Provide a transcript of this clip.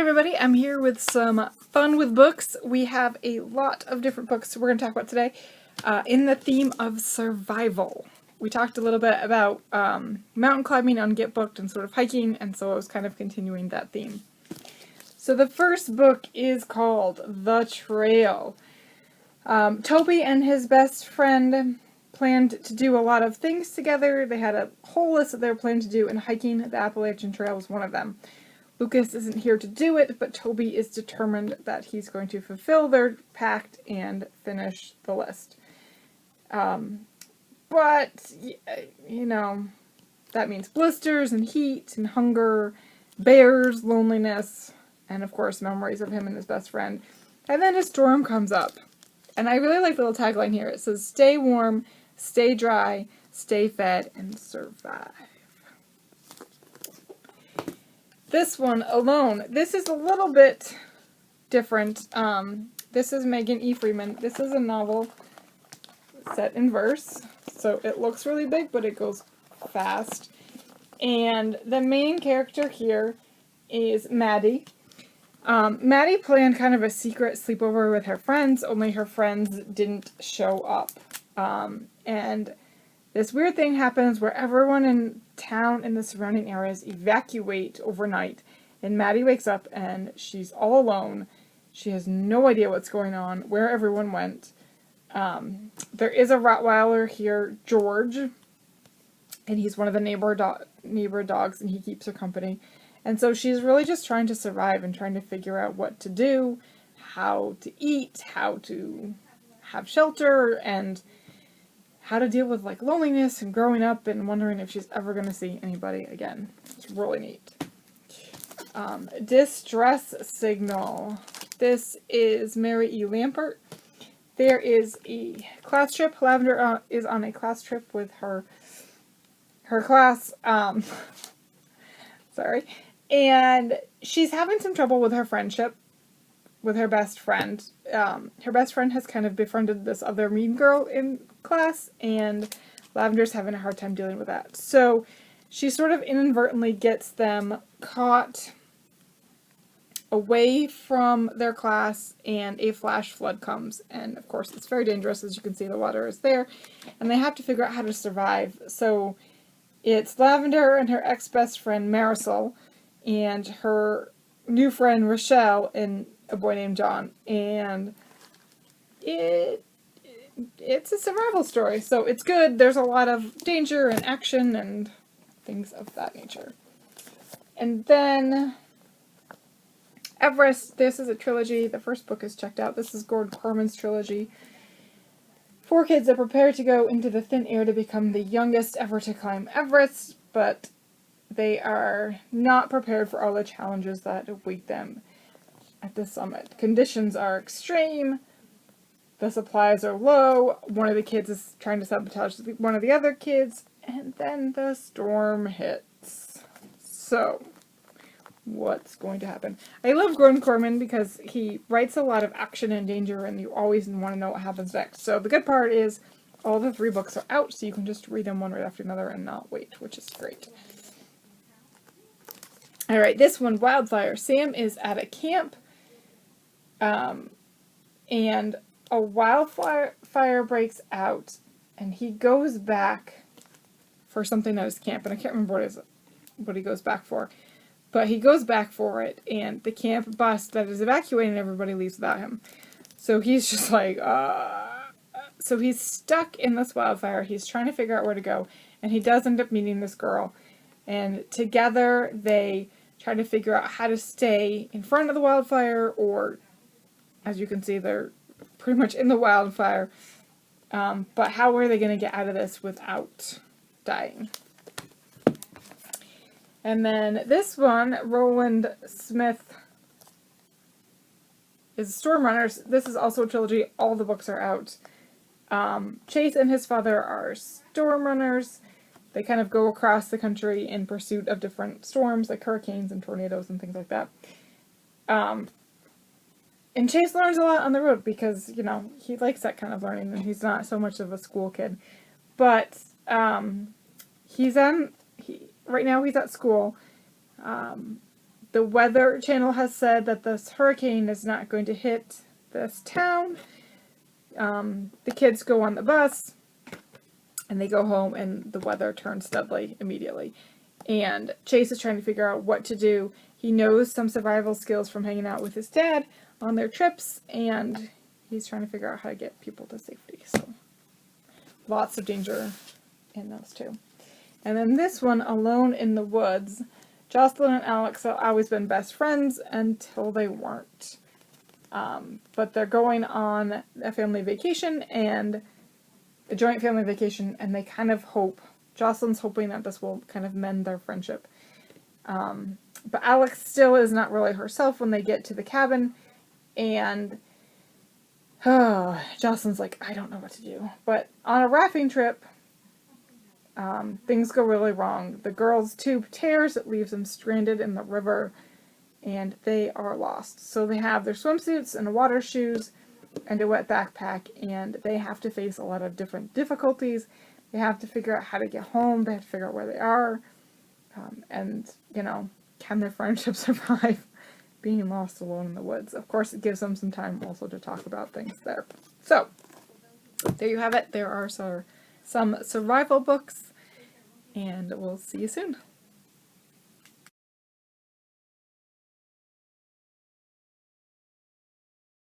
Hey everybody, I'm here with some fun with books. We have a lot of different books we're going to talk about today in the theme of survival. We talked a little bit about mountain climbing on Get Booked and sort of hiking, and so I was kind of continuing that theme. So the first book is called The Trail. Toby and his best friend planned to do a lot of things together. They had a whole list that they were planning to do, and hiking the Appalachian Trail was one of them. Lucas isn't here to do it, but Toby is determined that he's going to fulfill their pact and finish the list. But, you know, that means blisters and heat and hunger, bears, loneliness, and of course memories of him and his best friend. And then a storm comes up. And I really like the little tagline here. It says, "Stay warm, stay dry, stay fed, and survive." This one, Alone. This is a little bit different. This is Megan E. Freeman. This is a novel set in verse. So it looks really big, but it goes fast. And the main character here is Maddie. Maddie planned kind of a secret sleepover with her friends, only her friends didn't show up. And this weird thing happens where everyone in town and the surrounding areas evacuate overnight, and Maddie wakes up and she's all alone. She has no idea what's going on, where everyone went. There is a Rottweiler here, George, and he's one of the neighbor dogs, and he keeps her company. And so she's really just trying to survive and trying to figure out what to do, how to eat, how to have shelter, and how to deal with like loneliness and growing up and wondering if she's ever going to see anybody again. It's really neat. Distress Signal. This is Mary E. Lampert. There is a class trip. Lavender is on a class trip with her class. Sorry. And she's having some trouble with her friendship with her best friend. Her best friend has kind of befriended this other mean girl in class, and Lavender's having a hard time dealing with that. So she sort of inadvertently gets them caught away from their class, and a flash flood comes. And of course it's very dangerous. As you can see, the water is there, and they have to figure out how to survive. So it's Lavender and her ex-best friend Marisol, and her new friend Rochelle, and a boy named John, and it's a survival story, so it's good. There's a lot of danger and action and things of that nature. And then Everest. This is a trilogy. The first book is checked out. This is Gordon Corman's trilogy. 4 kids are prepared to go into the thin air to become the youngest ever to climb Everest, but they are not prepared for all the challenges that await them at the summit. Conditions are extreme. The supplies are low. One of the kids is trying to sabotage one of the other kids, and then the storm hits. So, what's going to happen? I love Gordon Corman because he writes a lot of action and danger, and you always want to know what happens next. So the good part is all the 3 books are out, so you can just read them one right after another and not wait, which is great. Alright, this one, Wildfire. Sam is at a camp, and a wildfire breaks out, and he goes back for something at his camp, and I can't remember what he goes back for, but he goes back for it, and the camp bus that is evacuating everybody leaves without him. So he's just like, so he's stuck in this wildfire. He's trying to figure out where to go, and he does end up meeting this girl, and together they try to figure out how to stay in front of the wildfire, or, as you can see, they're pretty much in the wildfire. But how are they going to get out of this without dying? And then this one, Roland Smith, is Storm Runners. This is also a trilogy. All the books are out. Chase and his father are storm runners. They kind of go across the country in pursuit of different storms, like hurricanes and tornadoes and things like that. And Chase learns a lot on the road because, you know, he likes that kind of learning, and he's not so much of a school kid. But right now he's at school, The Weather Channel has said that this hurricane is not going to hit this town. The kids go on the bus, and they go home, and the weather turns deadly immediately. And Chase is trying to figure out what to do. He knows some survival skills from hanging out with his dad on their trips, and he's trying to figure out how to get people to safety. So, lots of danger in those two. And then this one, Alone in the Woods. Jocelyn and Alex have always been best friends until they weren't. But they're going on a family vacation, and a joint family vacation, and they kind of hope, Jocelyn's hoping that this will kind of mend their friendship. But Alex still is not really herself when they get to the cabin, and Jocelyn's like, I don't know what to do. But on a rafting trip, things go really wrong. The girls' tube tears, it leaves them stranded in the river, and they are lost. So they have their swimsuits and water shoes and a wet backpack, and they have to face a lot of different difficulties. They have to figure out how to get home, they have to figure out where they are, and, you know, can their friendship survive being lost alone in the woods? Of course, it gives them some time also to talk about things there. So, there you have it. There are some survival books, and we'll see you soon.